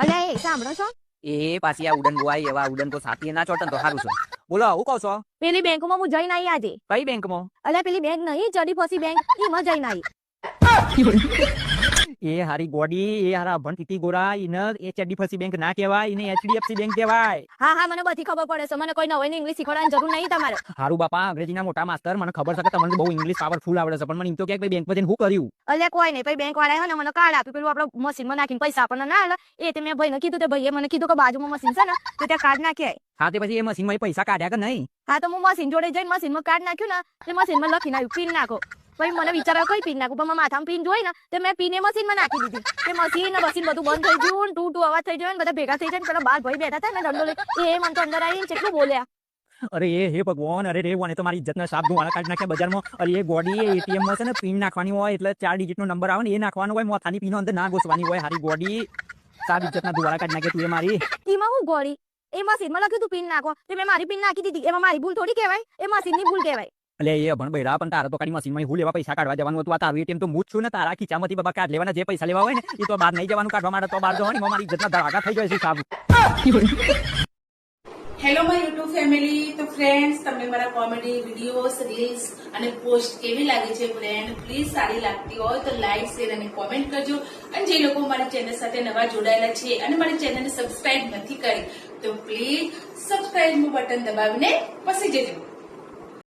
અલ્યા એ સાંભળો છો એ પાછી આ ઉડન બોવાય એવા ઉડન તો સાથી ના ચોટન તો સારું છે. બોલો હું કહો છો? પેલી બેંકમાં હું જઈને આવી આજે. કઈ બેંકમાં? અલ્યા પેલી બેંક નહીં ચડી ફસી બેંક એમાં જઈને આવી. એ હારી ગોડી એ હારા અભણ ટીટી ગોરા એને એ ચડ્ડી ફસી બેંક ના કહેવાય, એને HDFC બેંક કહેવાય. હા હા મને બધી ખબર પડે છે, મને કોઈ નવી ઇંગ્લિશ શીખવાડવાની જરૂર નહીં તમારે. હારું બાપા અંગ્રેજીના મોટા માસ્તર, મને ખબર છે કે તમને બહુ ઇંગ્લિશ પાવરફુલ આવડે છે, પણ મને એમ તો કે બેંકમાં જઈને શું કર્યું? અલ્યા કોઈ નહીં, પછી બેંક વાળાએ ને મને કાર્ડ આપ્યું, પેલું આપણે મશીનમાં નાખીને પૈસા આપણને ના આલે એ તે મેં ભાઈને કીધું, તે ભાઈએ મને કીધું કે બાજુમાં મશીન છે ને તો ત્યાં કાર્ડ નાખ્યા. હા તે પછી એ મશીનમાં એ પૈસા કાઢ્યા કે નહીં? હા તો હું મશીન જોડે જઈને મશીનમાં કાર્ડ નાખ્યું ને તે મશીનમાં લખીને આવ્યું પિન નાખો. પછી મને વિચાર કઈ પિન નાખું, પણ માથામાં પિન જોઈ ને તે મેં પિન એ મશીનમાં નાખી દીધી. તે મશીન બધું બંધ થઈ ગયું, ટુ અવાજ થઈ ગયો, બધા ભેગા થઈ જાય. પેલા બાર ભાઈ બેઠા હતા ને દંડો લઈ એ મને તો અંદર આવીને કેટલું બોલ્યા. અરે હે ભગવાન, અરે રે મને તો મારી ઇજ્જતના સાપ ધોવાના કાઢી નાખ્યા બજારમાં. અરે એ ગોડી ATM માં છે ને પિન નાખવાની હોય, એટલે 4 ડિજિટનો નંબર આવે ને એ નાખવાનો હોય, મોથાની પિન અંદર ના ઘોસવાની હોય. હારી ગોડી સાપ ઇજ્જતના ધોવાના કાઢી નાખ્યા તું એ મારી. એમાં હું ગોળી એ મશીનમાં લખ્યું તું પિન નાખો, તે મેં મારી પિન નાખી દીધી. એમાં મારી ભૂલ થોડી કહેવાય, એ મશીનની ભૂલ કહેવાય. એટલે એ ભણ બૈરા પણ તારા તો કાઢી મશીનમાં હું લેવા પૈસા કાઢવા જવાનું હતું. આ તારું ATM તો હું જ છું ને, તારા ખીચામાંથી બાબા કાઢ લેવાના, જે પૈસા લેવા હોય ને એ તો બહાર નહીં જવાનું કાઢવા માટે, તો બહાર જવાની મારી ઇજ્જતના ધડાકા થઈ જાય છે સાબ. Hello my YouTube family. તો ફ્રેન્ડ્સ, તમને મારા કોમેડી વિડીયોઝ, રીલ્સ અને પોસ્ટ કેવી લાગે છે ફ્રેન્ડ? પ્લીઝ સારી લાગતી હોય તો લાઈક, શેર અને કોમેન્ટ કરજો. અને જે લોકો મારી ચેનલ સાથે નવા જોડાયેલા છે અને મારી ચેનલને સબસ્ક્રાઇબ નથી કરી તો પ્લીઝ સબસ્ક્રાઇબનું બટન દબાવીને પસી જજો.